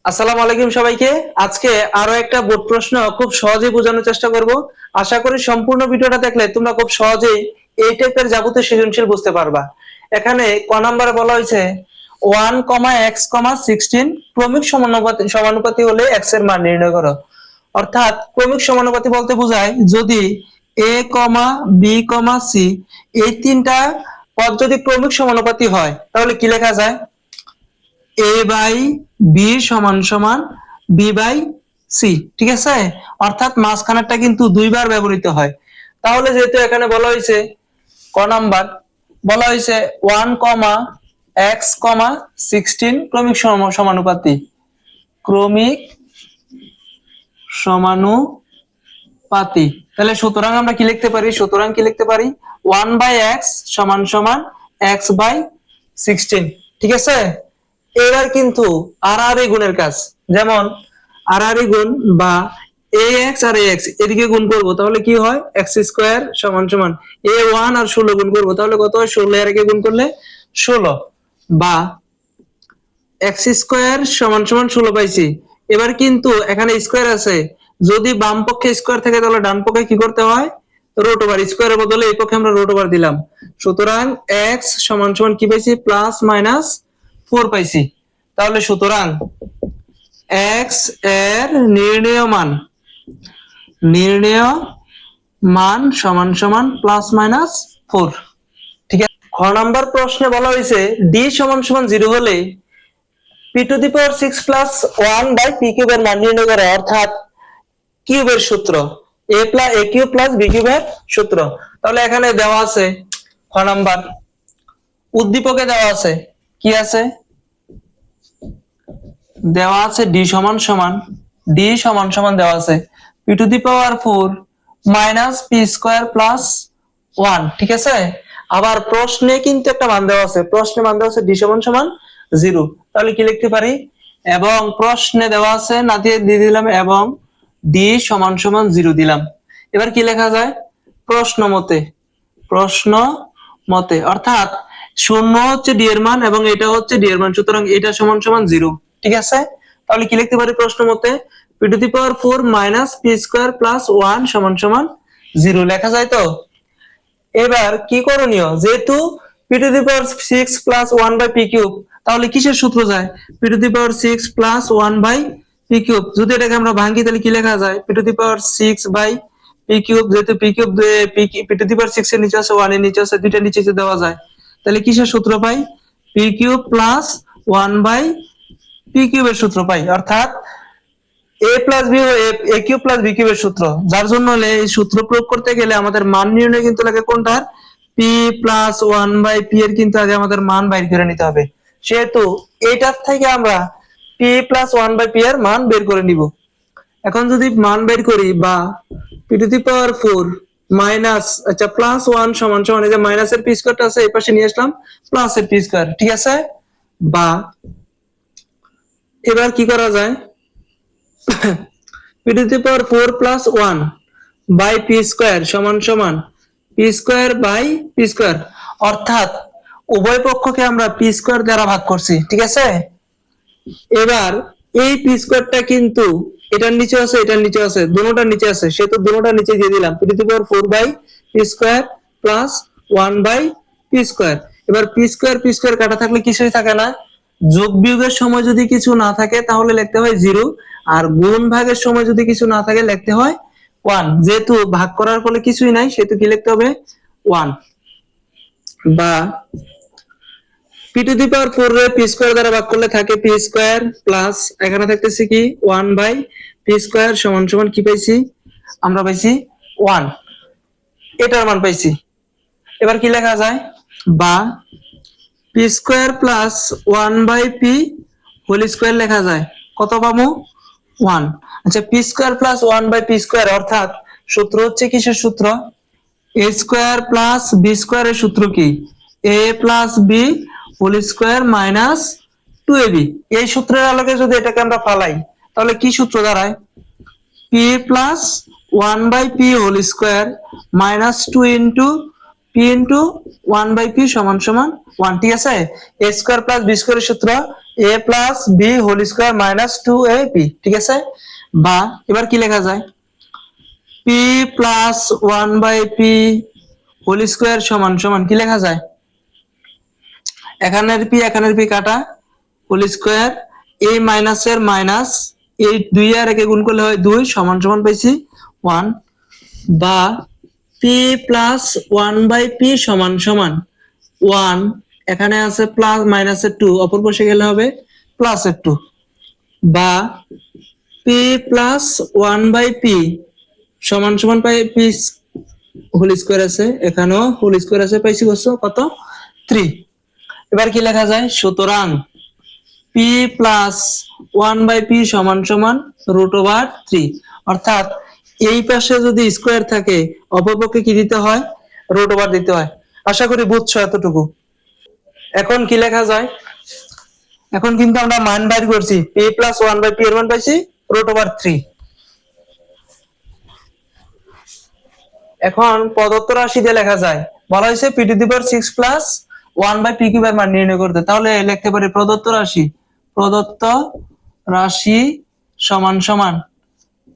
আসসালামু আলাইকুম সবাইকে। আজকে আরো একটা বোর্ড প্রশ্ন খুব সহজেই বোঝানোর চেষ্টা করব। আশা করি সম্পূর্ণ ভিডিওটা দেখলে তোমরা খুব সহজেই এই টাইপের যাবতীয় সৃজনশীল বুঝতে পারবা। এখানে ক নম্বরে বলা হয়েছে 1,x,16 ক্রমিক সমানুপাতি হলে x এর মান নির্ণয় করো। অর্থাৎ ক্রমিক সমানুপাতি বলতে বোঝায় যদি a, b, c এই তিনটা পদ যদি ক্রমিক সমানুপাতি হয় তাহলে কি লেখা যায়? a বাই বি সমান সমান বি বাই সি। ঠিক আছে, অর্থাৎ মাঝখানেরটা কিন্তু দুইবার ব্যবহৃত হয়। তাহলে যেহেতু এখানে বলা হয়েছে ক নাম্বার বলা হয়েছে 1,x,16 ক্রমিক সমানুপাতি, ক্রমিক সমানুপাতি, তাহলে সুতরাং আমরা কি লিখতে পারি? সুতরাং কি লিখতে পারি? 1/x সমান সমান x বাই 16। ঠিক আছে, এবার কিন্তু আড়াআড়ি গুণের কাজ। যেমন আড়াআড়ি গুণ বা ax আর ax এদিকে গুণ করব তাহলে কি হয়? x স্কয়ার সমান সমান a1 আর 16 গুণ করব তাহলে কত হয়? 16 এর আগে গুণ করলে 16, বা x স্কয়ার সমান সমান 16 পাইছি। এবার কিন্তু এখানে স্কয়ার আছে, যদি বাম পক্ষে স্কয়ার থাকে তাহলে ডান পক্ষে কি করতে হয়? Root over. স্কয়ারের বদলে এই পক্ষে আমরা রুট ওভার দিলাম। সুতরাং x সমান সমান কি পাইছি? প্লাস মাইনাস 4 পাইছি। তাহলে সুতরাং x এর নির্ণেয় মান সমান সমান প্লাস মাইনাস 4। ঠিক আছে, খ নাম্বার প্রশ্নে বলা হয়েছে d সমান সমান 0 হলে p to the power 6 plus 1 by p কিউবের মান নির্ণয় করে। অর্থাৎ কিউবের সূত্র a কিউব প্লাস b কিউবের সূত্র। তাহলে এখানে দেওয়া আছে খ নাম্বার উদ্দীপকে দেওয়া আছে কি আছে? দেওয়া আছে d সমান সমান দেওয়া আছে p to the power 4 minus p square plus 1। ঠিক আছে, আবার প্রশ্নে কিন্তু একটা মান দেওয়া আছে, প্রশ্নে মান দেওয়া আছে d সমান সমান 0। তাহলে কি লিখতে পারি? এবং প্রশ্নে দেওয়া আছে না দিয়ে দিলাম এবং d সমান সমান 0 দিলাম। এবার কি লেখা যায়? প্রশ্ন মতে অর্থাৎ 0 হচ্ছে d এর মান এবং এটা হচ্ছে d এর মান, সুতরাং এটা সমান সমান 0। ঠিক আছে, তাহলে কি লিখতে পারি? প্রশ্ন মতে p to the power 4 minus p square plus 1 সমান সমান 0 লেখা যায়। তো এবার কি করণীয়? যেহেতু p to the power 6 plus 1 by p cube, তাহলে কিসের সূত্র যায়? p to the power 6 plus 1 by p cube. যদি এটাকে আমরা ভাঙি তাহলে কি লেখা যায়? p to the power 6 by p cube. যেহেতু p cube p to the power 6 এর নিচে আছে 1 এর নিচে আছে, দুইটা নিচে দেওয়া যায়, তাহলে কিসের সূত্র পাই? p cube plus 1 by p কিউবের সূত্র পাই। অর্থাৎ a plus b a cube plus b কিউবের সূত্র, যার জন্য এই সূত্র প্রয়োগ করতে গেলে আমাদের মান নির্ণয় কিন্তু লাগে কোনটার? p প্লাস 1 বাই p এর কিন্তু আগে আমাদের মান বাইর করে নিতে হবে। সেহেতু এইটার থেকে আমরা p প্লাস 1 বাই p এর মান বের করে নিব। এখন যদি মান বের করি, বা p to the power 4 minus plus 1 সমান সমান, এই যে মাইনাসের p স্কয়ারটা আছে এই পাশে নিয়ে আসলাম, প্লাস এর p স্কয়ার। ঠিক আছে, বা এবার কি করা যায়? p to the power 4 plus 1 by p square সমান সমান p square by p square. অর্থাৎ উভয় পক্ষকে আমরা p স্কয়ার দ্বারা ভাগ করছি। ঠিক আছে, এবার এই p স্কয়ারটা কিন্তু এটার নিচে আছে, এটার নিচে আছে, দুটোটার নিচে আছে, সেহেতু দুটোটার নিচে দিয়ে দিলাম p to the power 4 by p square plus 1 by p square. এবার p স্কয়ার কাটা থাকলে কিছুই থাকে না। যোগ বিয়োগের সময় যদি কিছু না থাকে তাহলে লিখতে হয় 0, আর গুণ ভাগের সময় যদি কিছু না থাকে লিখতে হয় 1। যেহেতু ভাগ করার ফলে কিছুই নাই সেহেতু কি লিখতে হবে? 1। বা p টু দি পাওয়ার 4 রে p স্কয়ার দ্বারা ভাগ করলে থাকে p স্কয়ার প্লাস এখানে থাকতেছে কি 1 বাই p স্কয়ার সমান সমান কি পাইছি? আমরা পাইছি 1, এটার মান পাইছি। এবার কি লেখা যায়? বা p square plus 1 by p whole square লেখা যায়। কত পাবো? 1। আচ্ছা, p square plus 1 by p square অর্থাৎ সূত্র হচ্ছে কিসের সূত্র? a স্কয়ার প্লাস b স্কয়ারের সূত্র কি? a plus b whole square minus 2ab। এই সূত্রের আলোকে যদি এটাকে আমরা ফালাই তাহলে কি সূত্র দাঁড়ায়? p plus 1 by p whole square minus 2 into p into one by p সমান সমান ওয়ান, ঠিক আছে। এ স্কোয়ার প্লাস বি স্কোয়ারের সূত্র A plus B whole square minus two A P, ঠিক আছে। বা এবার কি লেখা যায়, P plus one by P whole square সমান সমান কি লেখা যায়, এখানের পি কাটা, হোল স্কোয়ার এই মাইনাসের মাইনাস, এই দুই আর একে গুণ করলে হয় দুই সমান সমান পাইছি ওয়ান। বা p plus one by p সমান সমান ওয়ান, এখানে আছে প্লাস মাইনাসের টু, অপর পাশে গেলে হবে প্লাসের টু। বা p plus one by p সমান সমান পাই পি হোল স্কোয়ার আছে, এখানেও হোল স্কোয়ার আছে, পাইছি কত 3। এবার কি লেখা যায়, সুতরাং p plus one by p সমান সমান রুট ওভার 3। অর্থাৎ এই পাশে যদি স্কোয়ার থাকে অপরপক্ষে কি দিতে হয়, রুট ওভার দিতে হয়। আশা করি বুঝছো এতটুকু। এখন কি লেখা যায়, এখন কিন্তু আমরা মান বাইর করছি, p plus one by p এর মান পাইছি রুট ওভার 3। এখন প্রদত্ত রাশি দিয়ে লেখা যায়, বলা হয়েছে p to the power 6 plus 1 by p কিউবের মান নির্ণয় করতে। তাহলে লিখতে পারি প্রদত্ত রাশি সমান সমান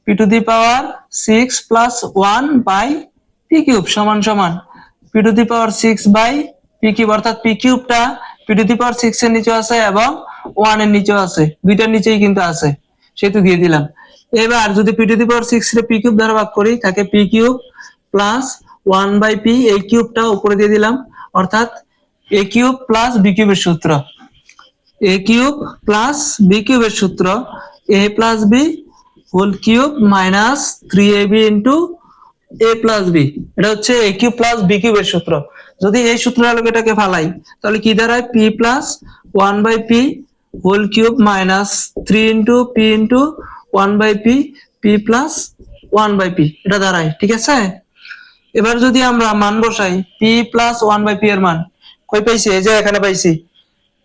p to the power 6 plus 1 by p cube সমান সমান p to the power 6 by p cube. অর্থাৎ পি কিউবটা পি টু দি পাওয়ার 6 এর নিচে আছে এবং 1 এর নিচেও আছে, দুইটার নিচেই কিন্তু আছে, সেহেতু দিয়ে দিলাম। এবার যদি পি টু দি পাওয়ার 6 এর পি কিউব দ্বারা ভাগ করি, থাকে p cube plus 1 by p, এই কিউবটা উপরে দিয়ে দিলাম। অর্থাৎ এ কিউব প্লাস বি কিউবের সূত্র, এ কিউব প্লাস বি কিউবের সূত্র A plus B whole cube minus 3ab into A plus B. এটা হচ্ছে এ কিউব প্লাস বি কিউবের সূত্র। যদি এই সূত্রের আলোকে এটাকে ফালাই তাহলে কি দাঁড়ায়, p plus one by P whole cube minus 3 into p into one by p, p plus one by p এটা দাঁড়ায়, ঠিক আছে। এবার যদি আমরা মান বসাই, p plus one by p এর মান কই পাইছি, এই যে এখানে পাইছি,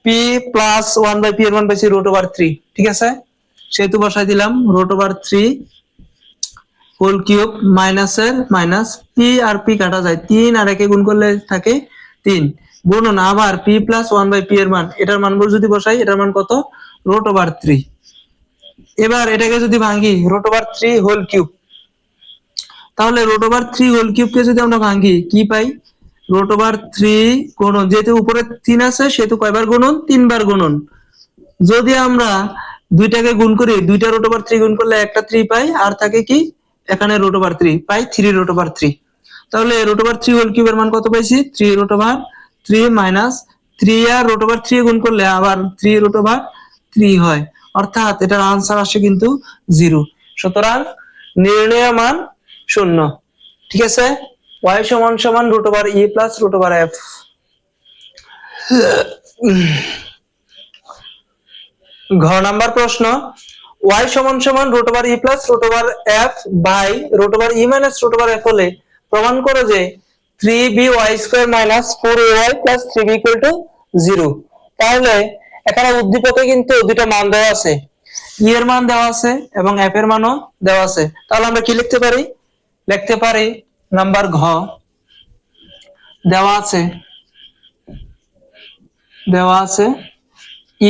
p plus one by p এর মান পাইছি রুট ওভার 3, ঠিক আছে। সেহেতু বসাই দিলাম রুট ওভার 3 হোল কিউব মাইনাসের মাইনাস, পি আর পি কাটা যায়, 3 আর একে গুণ করলে থাকে 3, গুণন আবার p plus one by p এর মান, এটার মান যদি বসাই, এটার মান কত, রুট ওভার 3। এবার এটাকে যদি ভাঙি রুট ওভার 3 হোল কিউব, তাহলে রুট ওভার 3 হোল কিউবকে যদি আমরা ভাঙি কি পাই, রুট ওভার 3 গুণন, যেহেতু উপরে 3 আছে সেহেতু কয়বার গুণন, 3 বার গুণন। যদি আমরা দুইটাকে গুণ করি, দুইটা রুট ওভার 3 গুণ করলে একটা 3 পাই, আর থাকে কি এখানে রুট ওভার 3 পাই 3 রুট ওভার 3। তাহলে রুট ওভার 3 হোল কিউবের মান কত পাইছি, 3 রুট ওভার 3 মাইনাস 3 আর রুট ওভার 3 গুণ করলে আবার 3 রুট ওভার 3 হয়। অর্থাৎ এটার আনসার আসে কিন্তু 0। সুতরাং নির্ণয় মান 0, ঠিক আছে। y সমান সমান রুট ওভার ই প্লাস রুট ওভার এফ। ঘ নাম্বার প্রশ্ন, y সমান সমান root over E plus root over f by root over e minus root over f হলে প্রমাণ করো যে 3by square minus 4ay plus 3b equal to 0। তাহলে এখানে উদ্দীপকে কিন্তু দুটো মান দেওয়া আছে, ই এর মান দেওয়া আছে এবং এফ এর মানও দেওয়া আছে। তাহলে আমরা কি লিখতে পারি, লিখতে পারি নাম্বার ঘ, দেওয়া আছে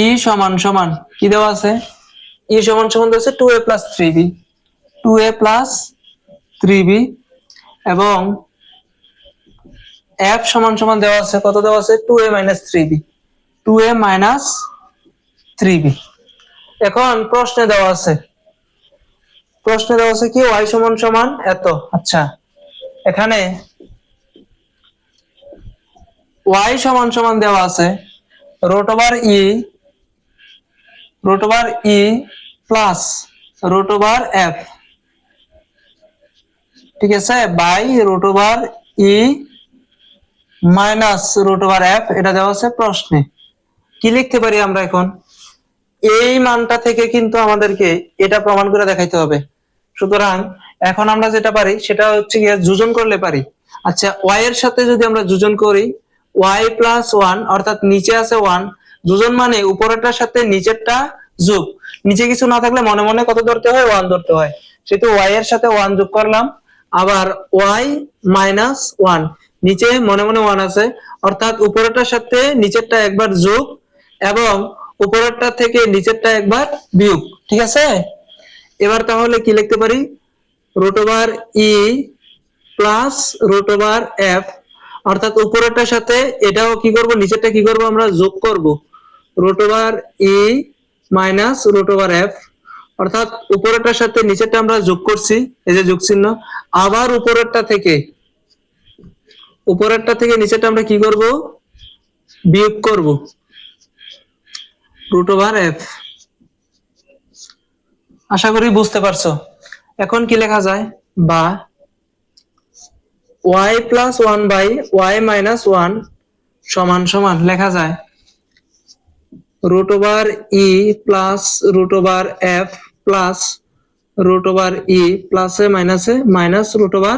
ই সমান সমান কি দেওয়া আছে, ই সমান সমান দেওয়া আছে 2a plus 3b, 2a plus 3b, এবং এফ সমান সমান দেওয়া আছে কত, দেওয়া আছে 2a minus 3b, 2a minus 3b। এখন প্রশ্নে দেওয়া আছে কি y সমান সমান এত। আচ্ছা, এখানে y সমান সমান দেওয়া আছে রুট ওভার ই প্লাস রুট ওভার এফ, ঠিক আছে, by root over e minus root over f, এটা দেওয়া আছে প্রশ্নে। কি লিখতে পারি আমরা এখন, এই মানটা থেকে কিন্তু আমাদেরকে এটা প্রমাণ করে দেখাইতে হবে। সুতরাং এখন আমরা যেটা পারি সেটা হচ্ছে গিয়ে যোজন করলে পারি। আচ্ছা, y এর সাথে যদি আমরা যোজন করি, y প্লাস 1, অর্থাৎ নিচে আছে 1, যোজন মানে উপরেরটার সাথে নিচেরটা যোগ, নিচে কিছু না থাকলে মনে মনে কত ধরতে হয়, 1 ধরতে হয়। সেহেতু y এর সাথে 1 যোগ করলাম, আবার y মাইনাস 1 নিচে মনে মনে 1 আছে, অর্থাৎ উপরেরটার সাথে নিচেরটা একবার যোগ এবং উপরেরটা থেকে নিচেরটা একবার বিয়োগ। ঠিক আছে, এবার তাহলে কি লিখতে পারি, রুট ওভার ই প্লাস রুট ওভার এফ, অর্থাৎ উপরেরটার সাথে এটাও কি করব, নিচেরটা কি করব, আমরা যোগ করব, root over e minus root over F, অর্থাৎ উপরেরটার সাথে নিচেরটা আমরা যোগ করছি, এই যে যোগ চিহ্ন, আবার উপরেরটা থেকে নিচেরটা আমরা কি করব, বিয়োগ করব, রুট ওভার এফ। আশা করি বুঝতে পারছো। এখন কি লেখা যায়, বা y plus 1 by y minus 1 সমান সমান লেখা যায় রুট ওভার ই plus root over F plus root over E প্লাসে মাইনাসে মাইনাস রুট ওভার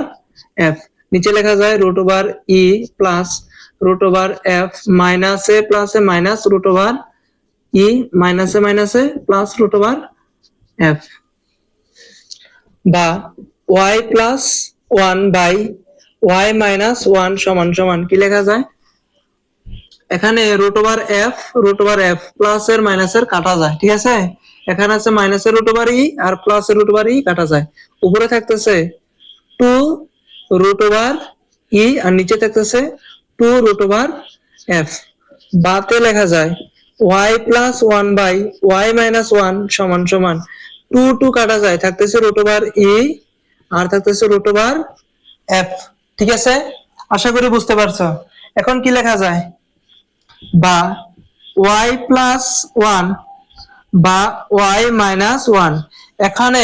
এফ। নিচে লেখা যায় রুট ওভার ই প্লাস রুট ওভার এফ মাইনাসে প্লাসে মাইনাস রুট ওভার ই মাইনাসে মাইনাসে প্লাস রুট ওভার এফ, বা y plus 1 by y minus 1 সমান সমান কি লেখা যায়, এখানে রুট ওভার এফ প্লাস এর মাইনাসের কাটা যায়। ঠিক আছে, এখানে আছে মাইনাসের রুট ওভার ই আর প্লাস এর রুট ওভার ই কাটা যায়, উপরে থাকতেছে 2 রুট ওভার ই আর নিচে থাকতেছে 2 রুট ওভার এফ। বাতে লেখা যায় y plus 1 by y minus 1 সমান সমান 2 2 কাটা যায়, থাকতেছে রুট ওভার ই আর থাকতেছে রুট ওভার এফ। ঠিক আছে, আশা করি বুঝতে পারছো। এখন কি লেখা যায়, বা y প্লাস 1 বা y মাইনাস 1, এখানে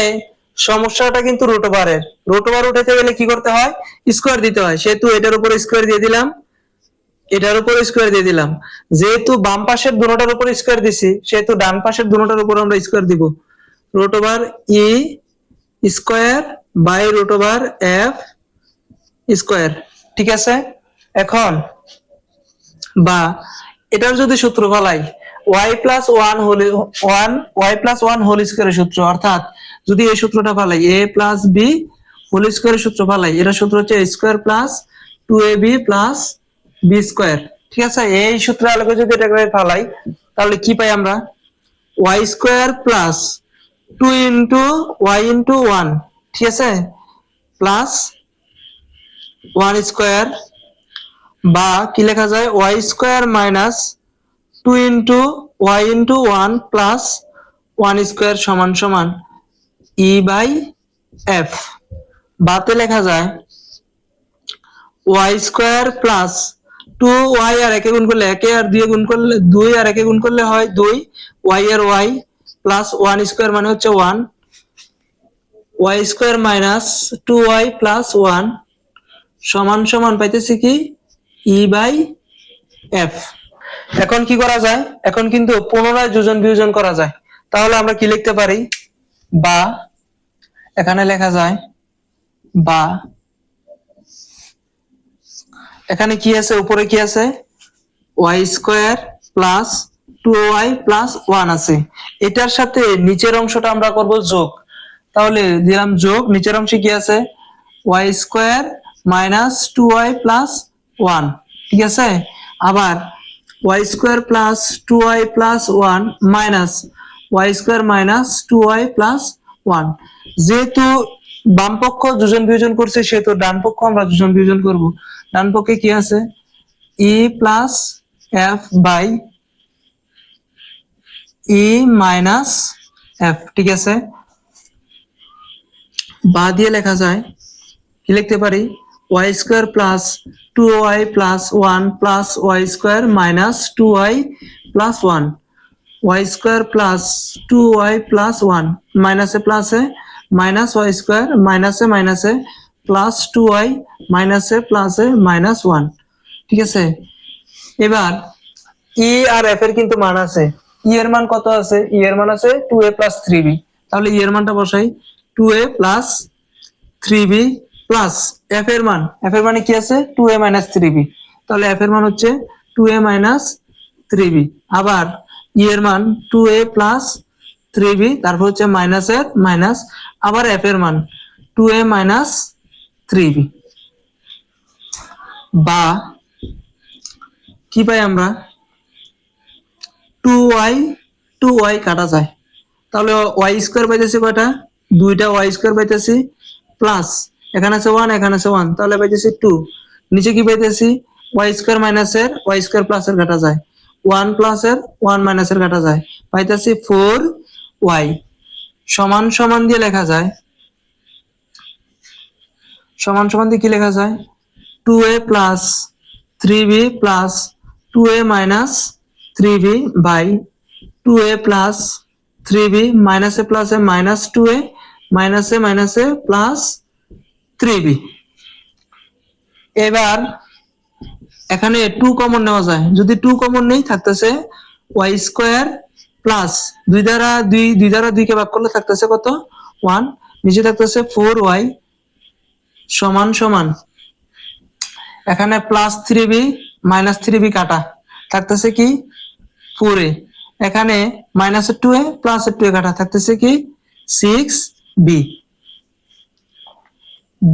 সমস্যাটা কিন্তু রুট ওভারের, রুট ওভার উঠাতে গেলে কি করতে হয়, স্কয়ার দিতে হয়, সেহেতু এটার উপর স্কয়ার দিয়ে দিলাম, এটার উপর স্কয়ার দিয়ে দিলাম, যেহেতু বাম পাশের দুটোটার উপর স্কয়ার দিছি সেহেতু ডান পাশের দুটোটার উপর আমরা স্কয়ার দিব, root over e square by root over f square. ঠিক আছে, এখন বা এটার যদি সূত্র ফলাই y প্লাস 1 হোল স্কয়ারের সূত্র, অর্থাৎ যদি এই সূত্রটা ফলাই a প্লাস b হোল স্কয়ারের সূত্র ফলাই, এর সূত্র হচ্ছে a square plus 2ab plus b square. ঠিক আছে, এই সূত্রের আলোকে যদি এটা করে ফলাই তাহলে কি পাই আমরা, y square plus 2 into y into 1, ঠিক আছে, প্লাস 1 স্কয়ার, বা কি লেখা যায় y square minus 2 into y into 1 plus 1 square সমান সমান e বাই f। বাতে লেখা যায় y স্কয়ার প্লাস 2y আর একে গুণ করলে একে আর 2 গুণ করলে 2 আর একে গুণ করলে হয় 2, y এর y প্লাস 1 স্কয়ার মানে হচ্ছে 1, y square minus 2y plus 1 সমান সমান পাইতেছি কি e বাই f। এখন কি করা যায়, এখন কিন্তু পুনরায় যোজন বিয়োজন করা যায়, তাহলে আমরা কি লিখতে পারি, বা এখানে লেখা যায়, বা এখানে কি আছে, উপরে কি আছে, y square plus 2y plus 1 আছে, এটার সাথে নিচের অংশটা আমরা করব যোগ, তাহলে দিলাম যোগ, নিচের অংশে কি আছে y square minus 2y plus 1। ঠিক আছে, আবার y square plus 2y plus 1 minus y square minus 2y plus 1, যেহেতু বাম পক্ষ যোজন বিয়োজন করছে সেহেতু ডান পক্ষ আমরা যোজন বিয়োজন করব, ডান পক্ষে কি আছে e plus f by e minus f। ঠিক আছে, বা দিয়ে লেখা যায়, কি লিখতে পারি, y square plus 2y plus 1 plus y square minus 2y plus 1, y square plus 2y plus 1 মাইনাসে প্লাসে মাইনাস y স্কয়ার মাইনাসে মাইনাসে প্লাস 2y মাইনাসে প্লাসে মাইনাস 1। ঠিক আছে, এবার e আর f এর কিন্তু মান আছে, e এর মান কত আছে, e এর মান আছে 2a প্লাস 3b, তাহলে e এর মানটা বসাই 2a plus 3b plus f এর মানে কি আছে 2a মাইনাস 3b, তাহলে f এর মান হচ্ছে 2a মাইনাস 3b, আবার e এর মান 2a প্লাস 3b, তারপর হচ্ছে মাইনাস এর মাইনাস, আবার f এর মান 2a মাইনাস 3b। বা কি পাই আমরা 2y কাটা যায়, তাহলে ওয়াই স্কোয়ার পাইতেছি কয়টা, দুইটা ওয়াই স্কোয়ার পাইতেছি, প্লাস এখানে আছে 1 এখানে আছে 1, তাহলে পাইতেছি 2। নিচে কি পাইতেছি, ওয়াই স্কোয়ার মাইনাসের ওয়াই স্কোয়ার প্লাসের কাটা যায়, 1 প্লাসের 1 মাইনাসের কাটা যায়, পাইতেছি 4y সমান সমান দিয়ে লেখা যায়, সমান সমান দিয়ে কি লেখা যায়, 2a plus 3b plus 2a minus 3b by 2a plus 3b minus a plus a minus 2a minus a plus 3b। এবার এখানে 2 কমন নেওয়া যায়, যদি 2 কমন নেই থাকতেছে ওয়াই স্কোয়ার প্লাস 2 কে ভাগ করলে থাকতেছে কত 1, নিচে থাকতেছে 4y সমান সমান এখানে প্লাস 3b মাইনাস 3b কাটা থাকতেছে কি 4a, এখানে মাইনাস 2a প্লাস 2a কাটা থাকতেছে কি 6b।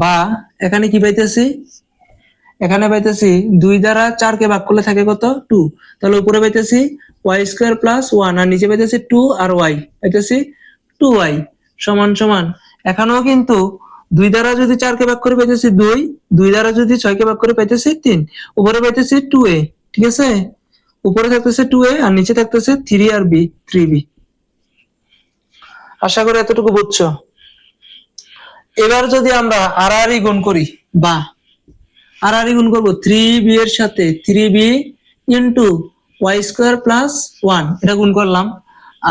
বা এখানে কি পাইতেছি, এখানে পাইতেছি 2 দ্বারা 4 কে ভাগ করলে থাকে কত 2, তাহলে উপরে পাইতেছি ওয়াই স্কোয়ার প্লাস 1 আর নিচে পাইতেছি 2 আর y পাইতেছি 2y সমান সমান, এখানেও কিন্তু 2 দ্বারা যদি 4 কে ভাগ করে পাইতেছি 2, 2 দ্বারা যদি 6 কে ভাগ করে পাইতেছি 3, উপরে পাইতেছি 2a, ঠিক আছে, উপরে থাকতেছে 2a আর নিচে থাকতেছে 3 আর b 3b। আশা করি এতটুকু বুঝছো। এবার যদি আমরা আড়াআড়ি গুণ করি, বা আড়াআড়ি গুণ করবো 3b এর সাথে 3b into Y square plus 1 এটা গুণ করলাম,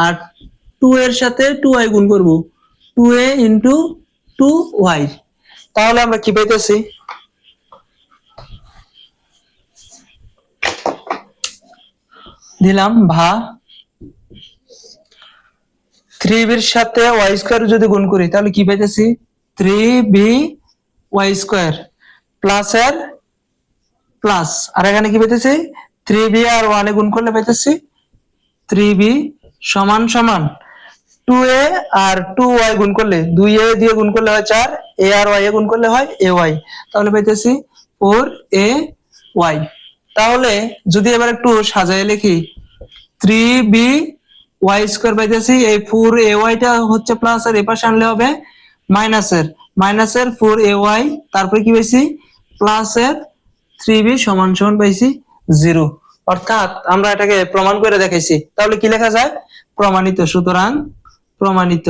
আর 2 এর সাথে 2y গুণ করবো 2a ইন্টু 2y, তাহলে আমরা কি পাইতেছি, দিলাম ভা 3b এর সাথে ওয়াই স্কোয়ার যদি গুণ করি তাহলে কি পাইতেছি 3b ওয়াই স্কোয়ার প্লাস এর প্লাস, আর এখানে কি পাইতেছি 3b আর 1 এ গুণ করলে পাইতেছি 3b সমান সমান 2a আর 2y গুণ করলে 2a দিয়ে গুণ করলে হয় 4, a আর y এ গুণ করলে হয় ay, তাহলে পাইতেছি 4ay। তাহলে যদি এবার একটু সাজায় লিখি 3b ওয়াই স্কোয়ার পাইতেছি, এই 4ay টা হচ্ছে প্লাস আর এই পাশে আনলে হবে মাইনাসের 4ay, তারপরে কি পাইছি প্লাস এর 3b সমান সমান পাইছি 0, অর্থাৎ আমরা এটাকে প্রমাণ করে দেখাইছি। তাহলে কি লেখা যায়, প্রমাণিত। সুতরাং প্রমাণিত।